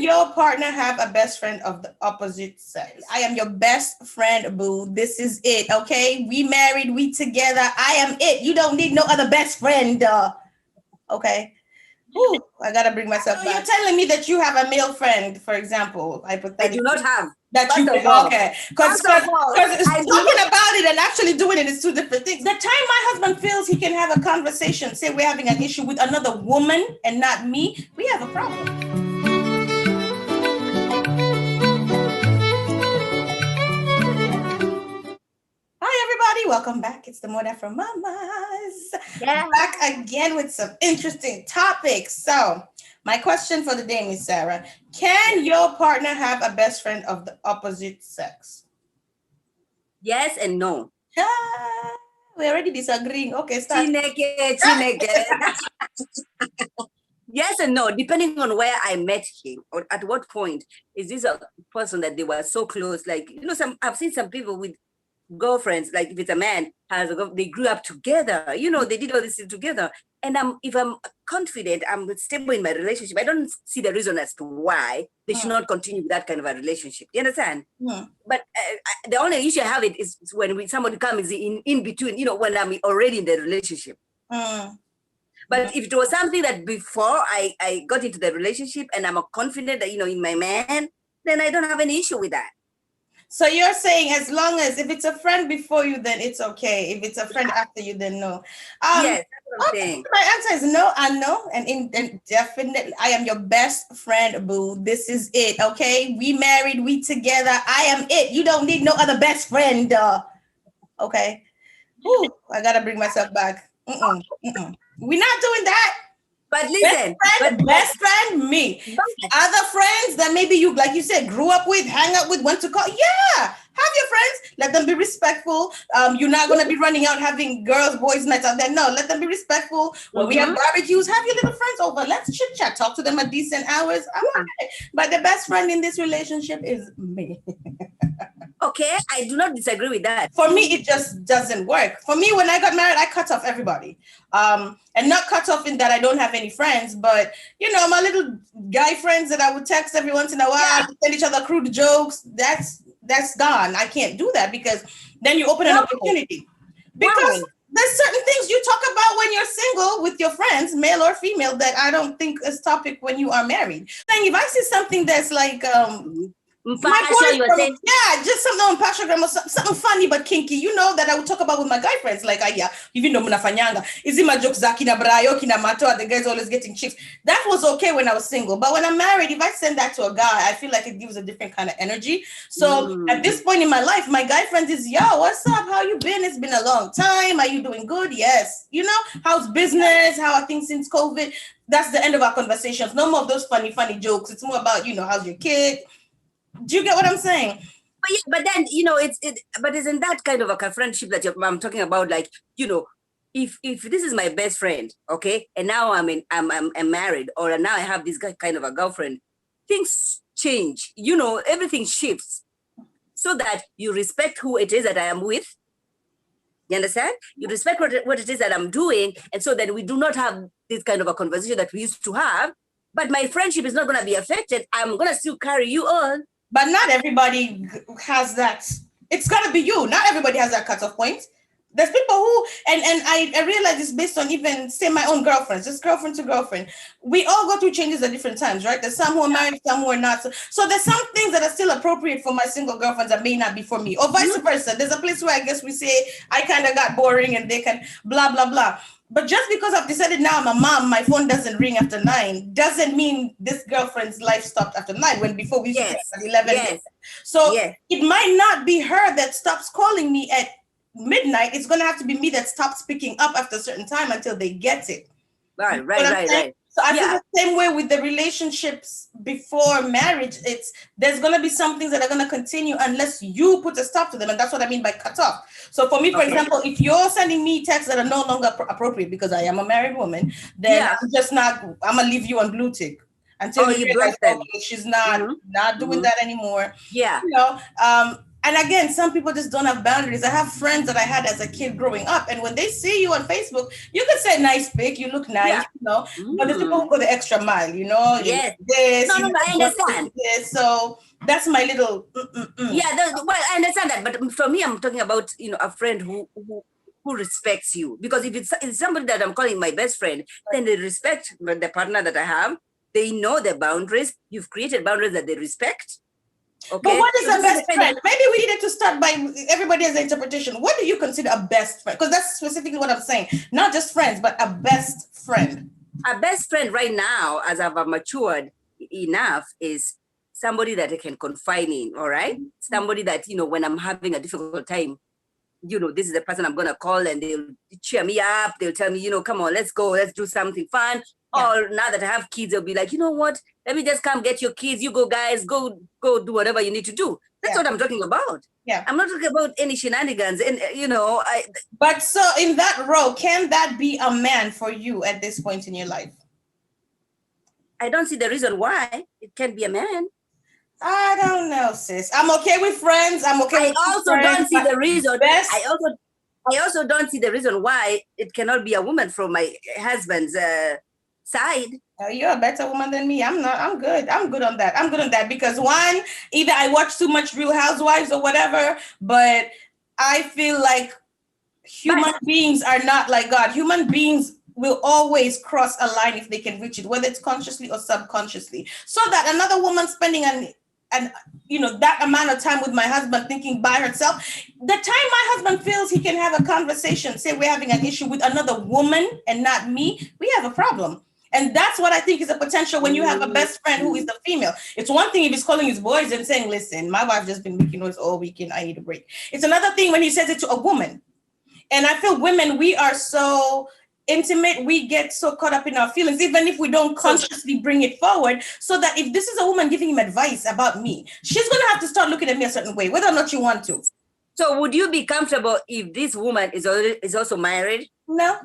Can your partner have a best friend of the opposite sex? I am your best friend, boo. This is it, okay? We married, we together. I am it. You don't need no other best friend. Okay? Whew, I gotta bring myself back. You're telling me that you have a male friend, for example, hypothetically. I do not have. That you okay? Because talking about it and actually doing it is two different things. The time my husband feels he can have a conversation, say we're having an issue with another woman and not me, we have a problem. Hi everybody, welcome back. It's the Moda from Mamas. Yeah. Back again with some interesting topics. So my question for the day, Miss Sarah, can your partner have a best friend of the opposite sex? Yes and no. We're already disagreeing. Okay, start. Chineke. Yes and no, depending on where I met him or at what point. Is this a person that they were so close? Like, I've seen some people with girlfriends, like if it's a man, they grew up together, they did all this together. And if I'm confident, I'm stable in my relationship, I don't see the reason as to why they should not continue with that kind of a relationship. You understand? But the only issue I have it is when somebody comes in between, when I'm already in the relationship. But if it was something that before I got into the relationship and I'm confident that, in my man, then I don't have any issue with that. So you're saying as long as if it's a friend before you, then it's okay. If it's a friend after you, then no. Yes, that's what I'm saying. My answer is no and no. And definitely, I am your best friend, boo. This is it, okay? We married, we together. I am it. You don't need no other best friend. Okay? Whew, I got to bring myself back. We're not doing that. But listen, best friend, me. Other friends that maybe you, like you said, grew up with, hang out with, went to college. Yeah, have your friends. Let them be respectful. You're not going to be running out having girls, boys nights out there. No, let them be respectful. When we have barbecues, have your little friends over. Let's chit chat. Talk to them at decent hours. I'm okay. But the best friend in this relationship is me. Okay, I do not disagree with that. For me, it just doesn't work. For me, when I got married, I cut off everybody. And not cut off in that I don't have any friends, but, my little guy friends that I would text every once in a while, send each other crude jokes, that's gone. I can't do that because then you open an opportunity. Because there's certain things you talk about when you're single with your friends, male or female, that I don't think is topic when you are married. Like if I see something that's like... just something on Pashagram or something funny but kinky, that I would talk about with my guy friends. Like, even though munafanyanga, is my jokes kina brayo, kina mato, the guys always getting chicks. That was okay when I was single. But when I'm married, if I send that to a guy, I feel like it gives a different kind of energy. So at this point in my life, my guy friends is, yo, what's up? How you been? It's been a long time. Are you doing good? Yes. How's business? How are things since COVID? That's the end of our conversations. No more of those funny jokes. It's more about, how's your kid? Do you get what I'm saying? But then, but isn't that kind of a friendship that I'm talking about? Like, if this is my best friend, okay, and now I'm married, or now I have this kind of a girlfriend, things change. Everything shifts, so that you respect who it is that I am with. You understand? You respect what it is that I'm doing, and so that we do not have this kind of a conversation that we used to have. But my friendship is not going to be affected. I'm going to still carry you on. But not everybody has that. It's got to be you. Not everybody has that cutoff point. There's people who, and I realize it's based on even, say, my own girlfriends, just girlfriend to girlfriend. We all go through changes at different times, right? There's some who are married, some who are not. So there's some things that are still appropriate for my single girlfriends that may not be for me, or vice versa. There's a place where I guess we say, I kind of got boring and they can blah, blah, blah. But just because I've decided now I'm a mom, my phone doesn't ring after 9, doesn't mean this girlfriend's life stopped after 9, when before we used to at 11. Yes. So it might not be her that stops calling me at midnight. It's going to have to be me that stops picking up after a certain time until they get it. Right. So I feel the same way with the relationships before marriage. There's going to be some things that are going to continue unless you put a stop to them. And that's what I mean by cut off. So for me, for example, if you're sending me texts that are no longer appropriate because I am a married woman, then I'm going to leave you on blue tick until you realize, okay, she's not doing that anymore. Yeah. And again, some people just don't have boundaries. I have friends that I had as a kid growing up, and when they see you on Facebook, you can say nice pic, you look nice, Yeah. but the people who go the extra mile, you Yes. this, No, no, no, I understand. this. So that's my little. Yeah, well, I understand that, but for me, I'm talking about a friend who respects you. Because if it's somebody that I'm calling my best friend, then they respect the partner that I have. They know their boundaries. You've created boundaries that they respect. But Okay. what is So a best friend? Maybe we needed to start by everybody has an interpretation. What do you consider a best friend? Because that's specifically what I'm saying. Not just friends, but a best friend. A best friend right now, as I've matured enough, is somebody that I can confide in. All right. Somebody that, when I'm having a difficult time, this is the person I'm going to call, and they'll cheer me up. They'll tell me, come on, let's go, let's do something fun. Yeah. Or now that I have kids, they'll be like, you know what? Let me just come get your kids. You go, guys, go do whatever you need to do. That's what I'm talking about. Yeah. I'm not talking about any shenanigans. And, But so in that role, can that be a man for you at this point in your life? I don't see the reason why it can be a man. I don't know, sis. I'm okay with friends. I'm okay with also friends, don't see the reason. Best. I also don't see the reason why it cannot be a woman from my husband's side. You're a better woman than me. I'm not. I'm good. I'm good on that. I'm good on that because one, either I watch too much Real Housewives or whatever, but I feel like human beings are not like God. Human beings will always cross a line if they can reach it, whether it's consciously or subconsciously. So that another woman spending that amount of time with my husband thinking by herself, the time my husband feels he can have a conversation, say we're having an issue with another woman and not me, we have a problem. And that's what I think is a potential when you have a best friend who is the female. It's one thing if he's calling his boys and saying, listen, my wife just been making noise all weekend, I need a break. It's another thing when he says it to a woman. And I feel women, we are so intimate, we get so caught up in our feelings, even if we don't consciously bring it forward, so that if this is a woman giving him advice about me, she's going to have to start looking at me a certain way, whether or not you want to. So would you be comfortable if this woman is also married? No.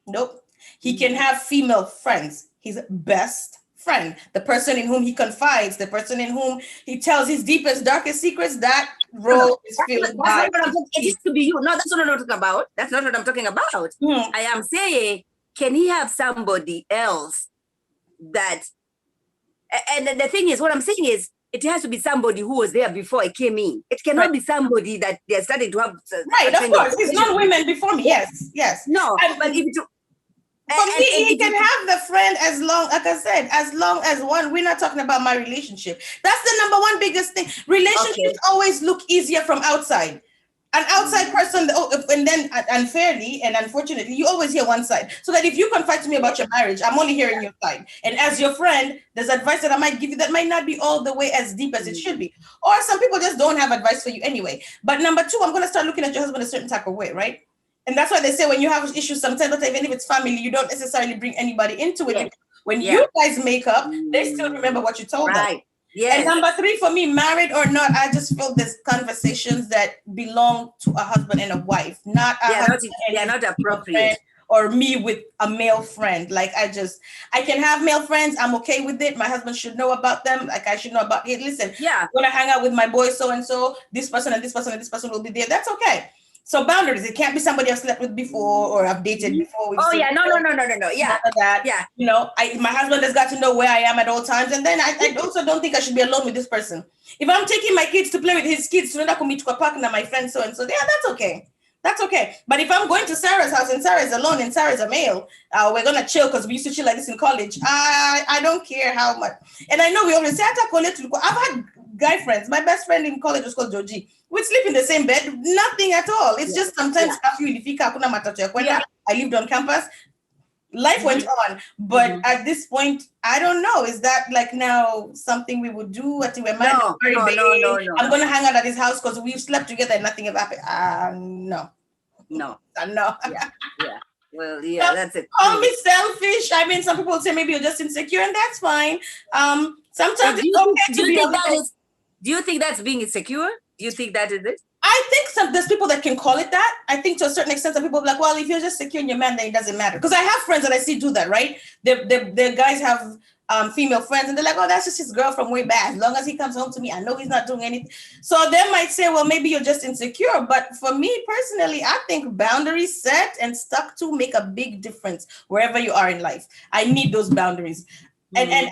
Nope. He can have female friends. His best friend, the person in whom he confides, the person in whom he tells his deepest, darkest secrets, that role is filled by. It is to be you. No, that's not what I'm talking about. That's not what I'm talking about. I am saying, can he have somebody else that, and the thing is, what I'm saying is, it has to be somebody who was there before I came in. It cannot be somebody that they're starting to have. Right, of course. It's not women before me. Yes. No, but if you. For me, he can have the friend as long, like I said, as long as one, we're not talking about my relationship. That's the number one biggest thing. Relationships always look easier from outside. An outside person, and then unfairly and unfortunately, you always hear one side. So that if you confide to me about your marriage, I'm only hearing your side. And as your friend, there's advice that I might give you that might not be all the way as deep as it should be. Or some people just don't have advice for you anyway. But number two, I'm going to start looking at your husband a certain type of way, right? And that's why they say when you have issues, sometimes even if it's family, you don't necessarily bring anybody into it. Yes. When you guys make up, they still remember what you told them. Yes. And number three, for me, married or not, I just feel there's conversations that belong to a husband and a wife, not they're not appropriate. Or me with a male friend. Like I can have male friends. I'm okay with it. My husband should know about them. Like I should know about it. Listen, when I hang out with my boy so-and-so, this person and this person and this person will be there. That's okay. So boundaries. It can't be somebody I've slept with before or I've dated before. No. Yeah. Yeah. My husband has got to know where I am at all times. And then I also don't think I should be alone with this person. If I'm taking my kids to play with his kids, to come to a park and my friend so-and-so, that's okay. That's okay. But if I'm going to Sarah's house and Sarah's alone and Sarah's a male, we're going to chill because we used to chill like this in college. I don't care how much. And I know we always say, I've had guy friends. My best friend in college was called Georgie. We'd sleep in the same bed. Nothing at all. It's just sometimes after I lived on campus. Life went on. But at this point, I don't know. Is that like now something we would do? I think we're married. No. I'm going to hang out at his house because we've slept together and nothing ever happened. No. No. Yeah. Well, yeah, that's it. Call me selfish. I mean, some people say maybe you're just insecure, and that's fine. Sometimes it's okay to be. Do you think that's being insecure? Do you think that is it? I think there's people that can call it that. I think to a certain extent, some people are like, well, if you're just secure in your man, then it doesn't matter. Because I have friends that I see do that, right? The guys have female friends, and they're like, oh, that's just his girl from way back. As long as he comes home to me, I know he's not doing anything. So they might say, well, maybe you're just insecure. But for me personally, I think boundaries set and stuck to make a big difference wherever you are in life. I need those boundaries. Again,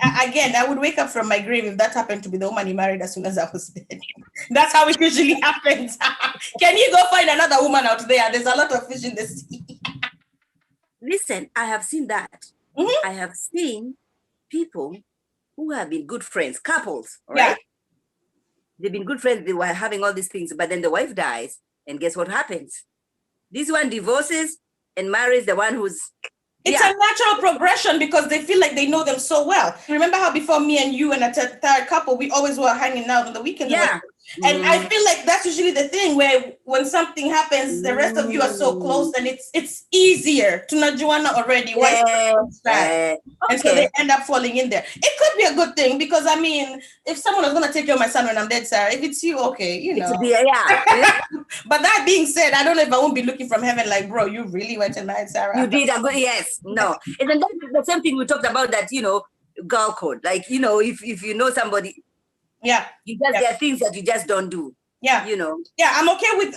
I would wake up from my grave if that happened to be the woman he married as soon as I was dead. That's how it usually happens. Can you go find another woman out there? There's a lot of fish in the sea. Listen, I have seen that. Mm-hmm. I have seen people who have been good friends, couples, right? Yeah. They've been good friends, they were having all these things, but then the wife dies, and guess what happens? This one divorces and marries the one who's... It's a natural progression because they feel like they know them so well. Remember how before me and you and a third couple, we always were hanging out on the weekends? Yeah. And I feel like that's usually the thing where when something happens, the rest of you are so close and it's easier to know Joanna already. And so they end up falling in there. It could be a good thing because, I mean, if someone was going to take care of my son when I'm dead, Sarah, if it's you, okay, you know. But that being said, I don't know if I won't be looking from heaven like, bro, you really went and married Sarah. You did a good, yes, no. And then that's the same thing we talked about, that, you know, girl code. Like, you know, if you know somebody, there are things that you just don't do. Yeah, you know. Yeah, I'm okay with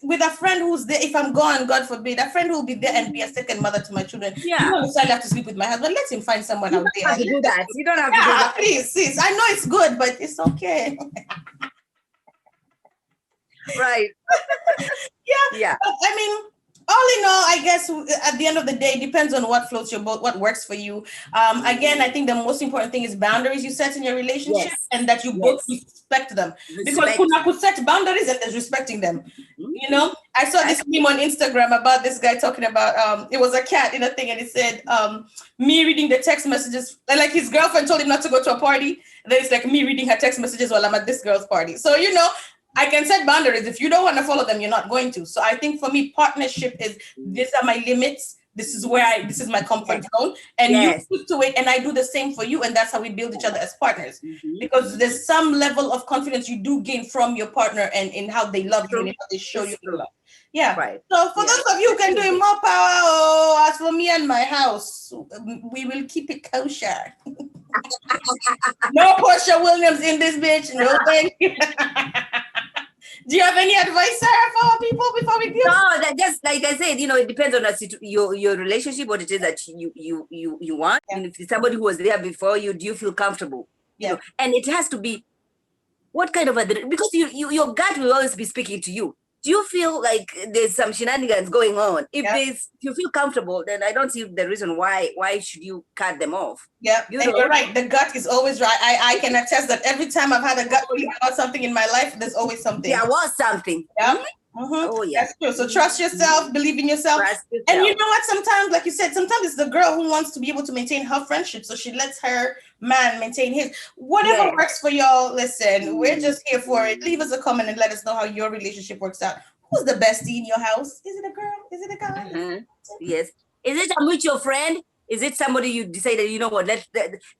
with a friend who's there. If I'm gone, God forbid, a friend who will be there and be a second mother to my children. Yeah, you don't necessarily have to sleep with my husband. Let him find someone out there. You don't have to do that. You don't have to do that. Please, sis. I know it's good, but it's okay. Right. Yeah. But, I mean, all in all, I guess at the end of the day, it depends on what floats your boat, what works for you. Again, I think the most important thing is boundaries you set in your relationship, and that you both respect them. Because Kuna could set boundaries and there's respecting them. You know, I saw this meme on Instagram about this guy talking about it was a cat in a thing, and it said me reading the text messages, like his girlfriend told him not to go to a party, and then it's like me reading her text messages while I'm at this girl's party. So, you know, I can set boundaries. If you don't want to follow them, you're not going to. So I think for me, partnership is, these are my limits. This is where this is my comfort zone. And you stick to it. And I do the same for you. And that's how we build each other as partners. Because there's some level of confidence you do gain from your partner and in how they love you and how they show you love. Yeah. Right. So for those of you who can do it, more power. As for me and my house, we will keep it kosher. No Portia Williams in this bitch. No thank you. Do you have any advice, Sarah, for people before we go? No, that just like I said, you know, it depends on your relationship, what it is that you want. And if it's somebody who was there before you, do you feel comfortable? You know, and it has to be what kind of because your gut will always be speaking to you. Do you feel like there's some shenanigans going on? If you feel comfortable, then I don't see the reason why should you cut them off. Yeah, and you're right. The gut is always right. I can attest that every time I've had a gut feeling about something in my life, there's always something. There was something. Yeah. Oh yeah, that's true. So trust yourself, believe in yourself. And you know what? Sometimes, like you said, sometimes it's the girl who wants to be able to maintain her friendship, so she lets her man maintain his. Whatever works for y'all. Listen, we're just here for it. Leave us a comment and let us know how your relationship works out. Who's the bestie in your house? Is it a girl? Is it a guy? Yes. Is it a mutual friend? Is it somebody you decided, you know what?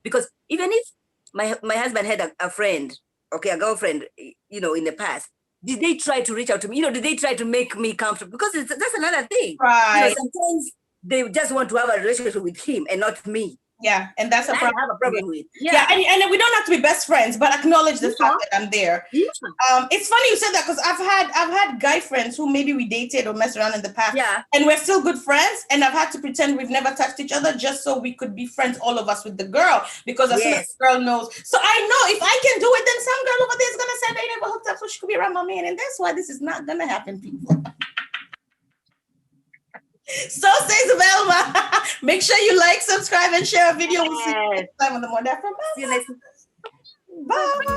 Because even if my husband had a friend, a girlfriend, you know, in the past. Did they try to reach out to me? You know, did they try to make me comfortable? Because that's another thing. Right. You know, sometimes they just want to have a relationship with him and not me. Yeah, and that's a problem. I have a problem with. Yeah, and we don't have to be best friends, but acknowledge the fact that I'm there. It's funny you said that because I've had guy friends who maybe we dated or messed around in the past. Yeah. And we're still good friends, and I've had to pretend we've never touched each other just so we could be friends, all of us, with the girl. Because as soon as the girl knows, so I know if I can do it, then some girl over there is gonna say they never hooked up, so she could be around my man, and that's why this is not gonna happen, people. So says Velma. Make sure you like, subscribe, and share a video. We'll see you next time on the More That From Us. See you next time. Bye.